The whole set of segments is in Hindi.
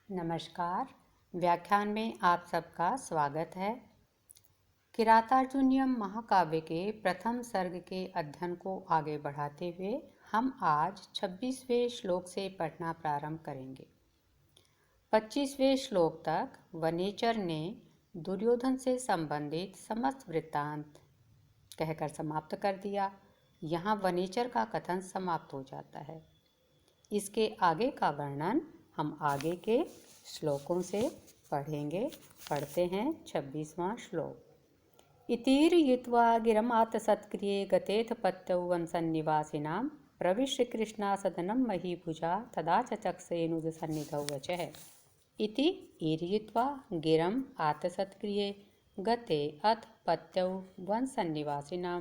नमस्कार। व्याख्यान में आप सबका स्वागत है। किरातार्जुनीयम महाकाव्य के प्रथम सर्ग के अध्ययन को आगे बढ़ाते हुए हम आज 26वें श्लोक से पढ़ना प्रारंभ करेंगे। 25वें श्लोक तक वनेचर ने दुर्योधन से संबंधित समस्त वृत्तांत कहकर समाप्त कर दिया। यहाँ वनेचर का कथन समाप्त हो जाता है। इसके आगे का वर्णन हम आगे के श्लोकों से पढ़ेंगे। पढ़ते हैं 26वां श्लोक। इतीर्यित्वा गिरमात सत्क्रिये गतेथ पत्यौ वंसन्निवासिनां प्रविश्य कृष्णा सदनं महीभुजा तदा चचक्षेनुज सन्निधौ वचः। इति ईर्यित्वा गिरम आतसत्क्रिये गते अथ पत्यौ वंसन्निवासिनां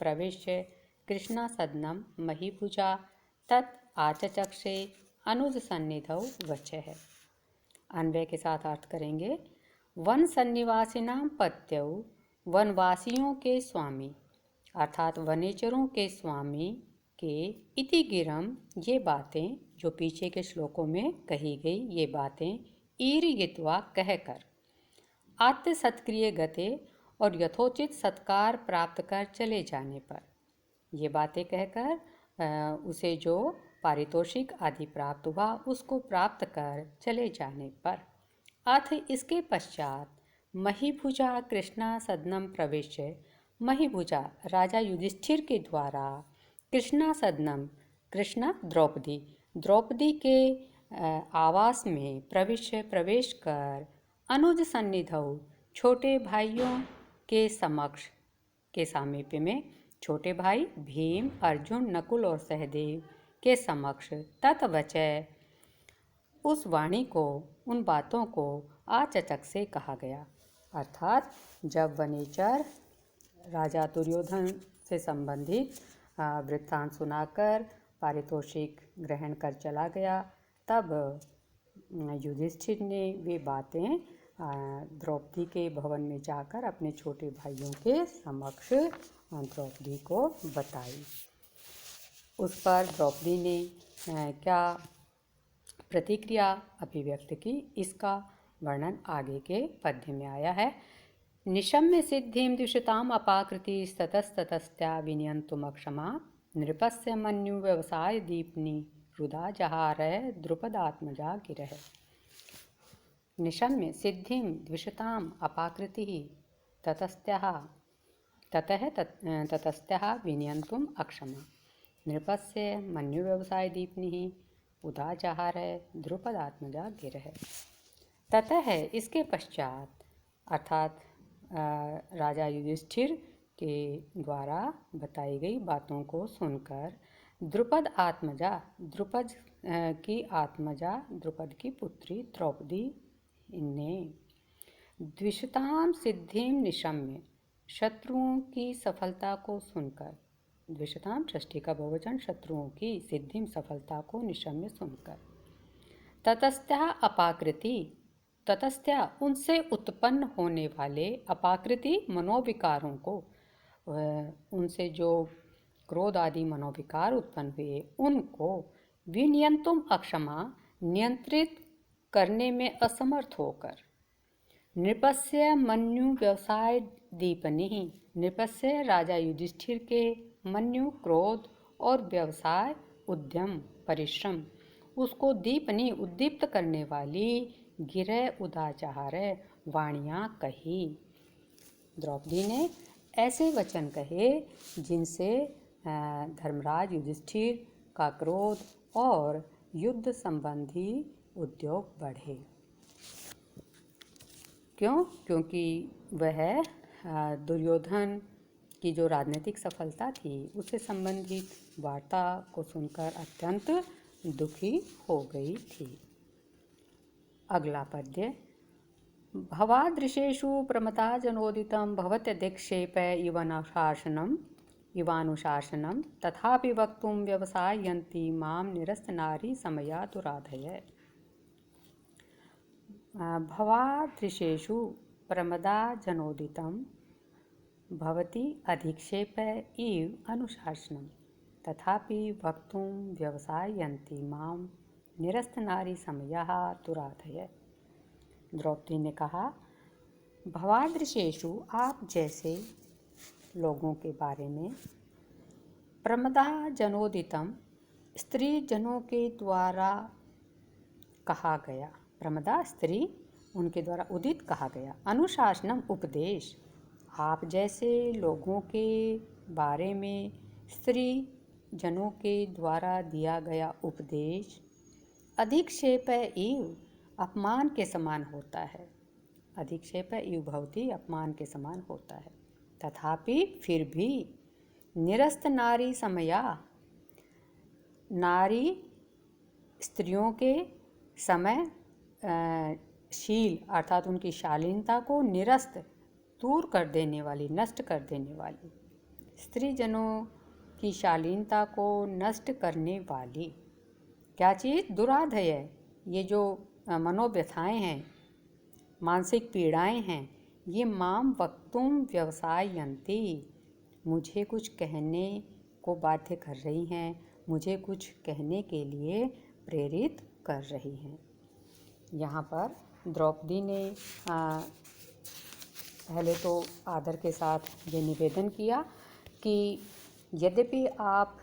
प्रविश्य कृष्णा सदनं महीभुजा तत् आचचक्षे अनुज सन्निधौ वचः। अन्वय के साथ अर्थ करेंगे। वन सन्निवासिनां पत्यौ, वनवासियों के स्वामी अर्थात वनेचरों के स्वामी के इति गिरम, ये बातें जो पीछे के श्लोकों में कही गई, ये बातें ईर्यित्वा कहकर, आत्य सत्क्रिय गते और यथोचित सत्कार प्राप्त कर चले जाने पर, ये बातें कहकर उसे जो पारितोषिक आदि प्राप्त हुआ उसको प्राप्त कर चले जाने पर, अथ इसके पश्चात महीभुजा कृष्णा सदनम प्रविश्य, महीभुजा राजा युधिष्ठिर के द्वारा कृष्णा सदनम, कृष्णा द्रौपदी के आवास में प्रवेश कर अनुज सन्निधौ, छोटे भाइयों के समक्ष के सामीप्य में, छोटे भाई भीम, अर्जुन, नकुल और सहदेव के समक्ष तत्वचय, उस वाणी को, उन बातों को आचचक से कहा गया। अर्थात जब वनेचर राजा दुर्योधन से संबंधित वृत्तांत सुनाकर पारितोषिक ग्रहण कर चला गया, तब युधिष्ठिर ने वे बातें द्रौपदी के भवन में जाकर अपने छोटे भाइयों के समक्ष द्रौपदी को बताई। उस पर द्रौपदी ने क्या प्रतिक्रिया अभिव्यक्त की, इसका वर्णन आगे के पद्य में आया है। निशम्य सिद्धिं द्विषताम् अपाकृति ततस्ततस्त्या विनयन्तुमक्षमा नृपस्य मन्यु व्यवसाय दीप्नि रुदा जहारय द्रुपदात्मजा गिरः। निशम्य सिद्धिं द्विषताम् अपाकृतिः ततस्त्याः विनयन्तुम् अक्षमा नृपस्य मन्यु व्यवसाय दीप्निः उदा जहारय द्रुपदात्मजा गिरः। ततः इसके पश्चात, अर्थात राजा युधिष्ठिर के द्वारा बताई गई बातों को सुनकर द्रुपद आत्मजा, द्रुपद की आत्मजा, द्रुपद की पुत्री द्रौपदी ने द्विषताम सिद्धिं निशम्य, शत्रुओं की सफलता को सुनकर, द्विषताम षष्ठी का बहुवचन, शत्रुओं की सिद्धिं सफलता को निशम्य सुनकर, ततस्त्या अपाकृति, ततस्त्या उनसे उत्पन्न होने वाले, अपाकृति मनोविकारों को, उनसे जो क्रोध आदि मनोविकार उत्पन्न हुए उनको विनियंतुम अक्षमा, नियंत्रित करने में असमर्थ होकर, नृपस्य मन्यु व्यवसाय दीपनि, नृपस्य राजा युधिष्ठिर के मन्यु क्रोध और व्यवसाय उद्यम परिश्रम, उसको दीपनी उद्दीप्त करने वाली, गिरह उदाचार वाणियाँ कही। द्रौपदी ने ऐसे वचन कहे जिनसे धर्मराज युधिष्ठिर का क्रोध और युद्ध संबंधी उद्योग बढ़े। क्यों? क्योंकि वह दुर्योधन की जो राजनीतिक सफलता थी उससे संबंधित वार्ता को सुनकर अत्यंत दुखी हो गई थी। अगला पद्य। भवादृशेषु प्रमता जनोदितं भवत्यधिक्षेप इवानुशासनं तथापि वक्तुं व्यवसायन्ति मां निरस्तनारी समया दुराधय। भवादृशेषु प्रमदा जनोदितं भवति अधिक्षेप इव अनुशासनं तथापि वक्तुं व्यवसायन्ति मां निरस्त नारी समयः दुराधय। द्रौपदी ने कहा, भवादृशेषु आप जैसे लोगों के बारे में प्रमदा जनोदितम स्त्री जनों के द्वारा कहा गया, प्रमदा स्त्री उनके द्वारा उदित कहा गया, अनुशासनम उपदेश आप जैसे लोगों के बारे में स्त्री जनों के द्वारा दिया गया उपदेश अधिक्षेप इव अपमान के समान होता है, अधिक्षेप इव भवति अपमान के समान होता है। तथापि फिर भी निरस्त नारी समया नारी स्त्रियों के समय शील अर्थात उनकी शालीनता को निरस्त दूर कर देने वाली, नष्ट कर देने वाली, स्त्री जनों की शालीनता को नष्ट करने वाली क्या चीज़? दुराधय, ये जो मनोव्यथाएं हैं, मानसिक पीड़ाएं हैं, ये माम वक्तुम व्यवसायन्ति मुझे कुछ कहने को बाध्य कर रही हैं, मुझे कुछ कहने के लिए प्रेरित कर रही हैं। यहाँ पर द्रौपदी ने पहले तो आदर के साथ ये निवेदन किया कि यद्यपि आप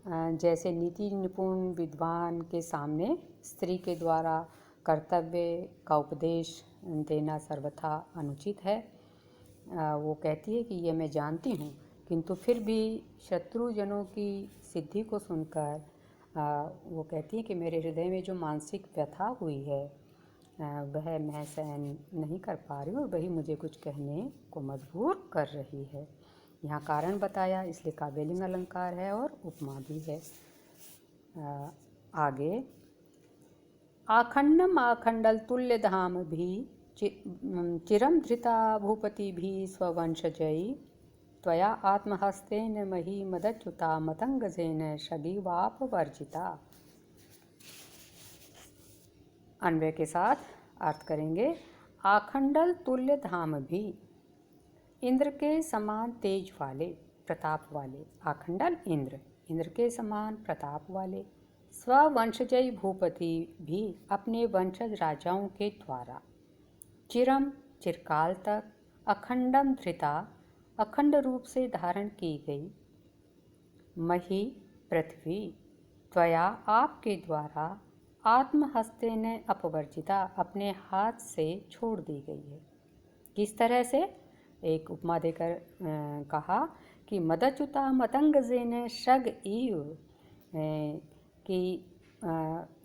जैसे नीति निपुण विद्वान के सामने स्त्री के द्वारा कर्तव्य का उपदेश देना सर्वथा अनुचित है, वो कहती है कि ये मैं जानती हूँ, किंतु फिर भी शत्रुजनों की सिद्धि को सुनकर वो कहती है कि मेरे हृदय में जो मानसिक व्यथा हुई है वह मैं सहन नहीं कर पा रही हूँ और वही मुझे कुछ कहने को मजबूर कर रही है। यहाँ कारण बताया, इसलिए काव्यलिंग अलंकार है और उपमा भी है। आगे आखंडम आखंडल तुल्य धाम भी चिरम धृता भूपति भी स्ववंशजयी त्वया आत्महस्तेन मही मदच्युता मतंगजेन शगीवाप वर्जिता। अन्वय के साथ अर्थ करेंगे। आखंडल तुल्य धाम भी, इंद्र के समान तेज वाले, प्रताप वाले, आखंडल इंद्र, इंद्र के समान प्रताप वाले, स्ववंशजय भूपति भी अपने वंशज राजाओं के द्वारा, चिरम चिरकाल तक, अखंडम धृता अखंड रूप से धारण की गई, मही पृथ्वी, त्वया आपके द्वारा, आत्महस्तेन अपवर्जिता अपने हाथ से छोड़ दी गई है। किस तरह से? एक उपमा देकर कहा कि मदच्युता मतंगजेन शग इव, कि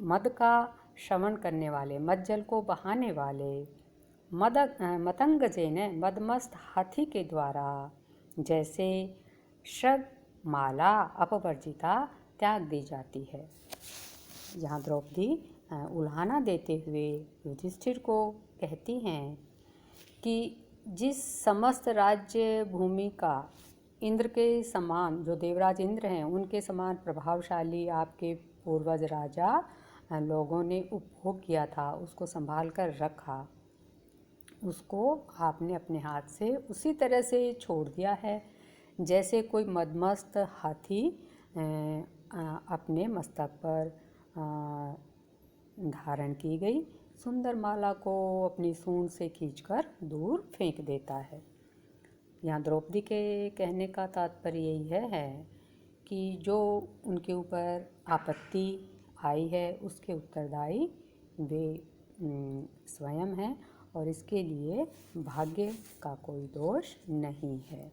मद का श्रवण करने वाले, मद जल को बहाने वाले, मतंगजेन मदमस्त हाथी के द्वारा जैसे शग माला अपवर्जिता त्याग दी जाती है। यहाँ द्रौपदी उल्हाना देते हुए युधिष्ठिर को कहती हैं कि जिस समस्त राज्य भूमि का इंद्र के समान, जो देवराज इंद्र हैं उनके समान प्रभावशाली आपके पूर्वज राजा लोगों ने उपभोग किया था, उसको संभाल कर रखा, उसको आपने अपने हाथ से उसी तरह से छोड़ दिया है जैसे कोई मदमस्त हाथी अपने मस्तक पर धारण की गई सुंदर माला को अपनी सूंड से खींचकर दूर फेंक देता है। यहाँ द्रौपदी के कहने का तात्पर्य यही है कि जो उनके ऊपर आपत्ति आई है उसके उत्तरदायी वे स्वयं हैं और इसके लिए भाग्य का कोई दोष नहीं है।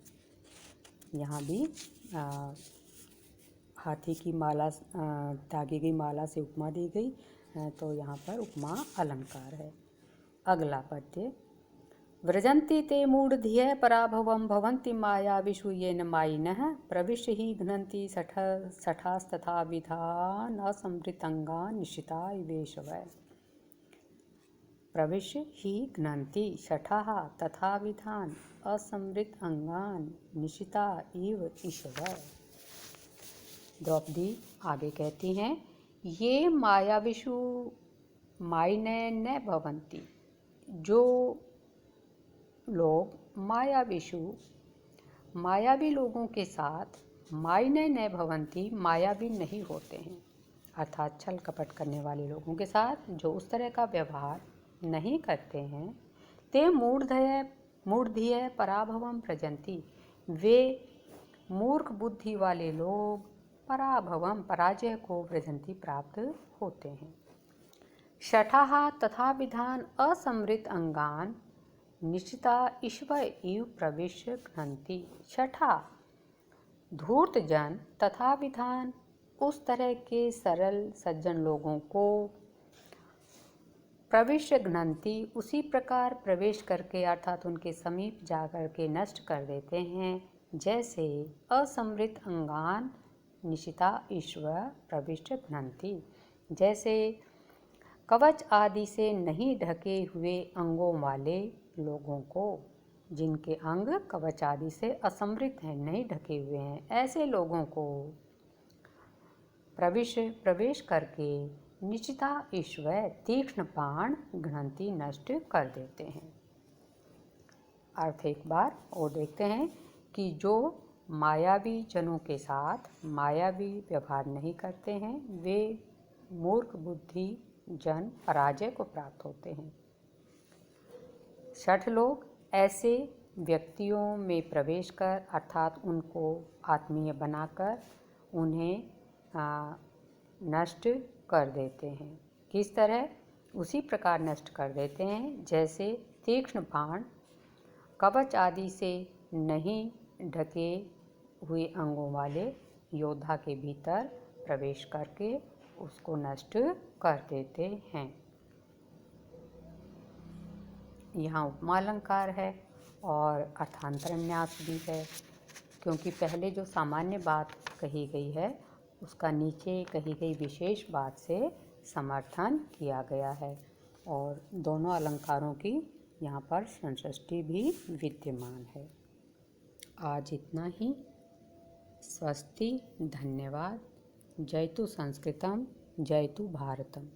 यहाँ भी हाथी की माला, दागी गई माला से उपमा दी गई, तो यहाँ पर उपमा अलंकार है। अगला पद्य। व्रजन्ति ते मूढ़धियः पराभवं भवन्ति माया विषूयेन मायिनः प्रविश्य हि घ्नन्ति शठास्तथा विधान असंवृतंगान् निशिता इवेशवः। प्रविश्य हि घ्नन्ति शठाः तथा विधान असंवृत अंगान निशिता इव ईशवः। द्रौपदी आगे कहती हैं, ये मायाविषु मायिने न भवन्ति, जो लोग मायाविषु मायावी लोगों के साथ मायिने न भवन्ति मायावी नहीं होते हैं, अर्थात छल कपट करने वाले लोगों के साथ जो उस तरह का व्यवहार नहीं करते हैं, ते मूढ़धिय पराभवम प्रजन्ति, वे मूर्ख बुद्धि वाले लोग पराभवम पराजय को प्रजन्ति प्राप्त होते हैं। षठः तथा विधान असमृत अंगान निश्चिता ईश्वर इव प्रविश्य घ्नन्ति। छठा, धूर्त जन तथा विधान उस तरह के सरल सज्जन लोगों को प्रविश्य घ्नन्ति उसी प्रकार प्रवेश करके अर्थात उनके समीप जाकर के नष्ट कर देते हैं, जैसे असमृत अंगान निशिता ईश्वर प्रविश्य घ्नन्ति, जैसे कवच आदि से नहीं ढके हुए अंगों वाले लोगों को, जिनके अंग कवच आदि से असमृत हैं, नहीं ढके हुए हैं, ऐसे लोगों को प्रवेश करके निश्चिता ईश्वर तीक्ष्ण बाण घ्नन्ति नष्ट कर देते हैं। अर्थ एक बार और देखते हैं कि जो मायावी जनों के साथ मायावी व्यवहार नहीं करते हैं, वे मूर्ख बुद्धि जन पराजय को प्राप्त होते हैं। 60 लोग ऐसे व्यक्तियों में प्रवेश कर अर्थात उनको आत्मीय बनाकर उन्हें नष्ट कर देते हैं। किस तरह? उसी प्रकार नष्ट कर देते हैं जैसे तीक्ष्ण बाण कवच आदि से नहीं ढके हुए अंगों वाले योद्धा के भीतर प्रवेश करके उसको नष्ट कर देते हैं। यहाँ उपमा अलंकार है और अर्थांतरन्यास भी है, क्योंकि पहले जो सामान्य बात कही गई है उसका नीचे कही गई विशेष बात से समर्थन किया गया है और दोनों अलंकारों की यहाँ पर संश्लिष्टि भी विद्यमान है। आज इतना ही। स्वस्ति, धन्यवाद। जयतु संस्कृतम, जयतु भारतम।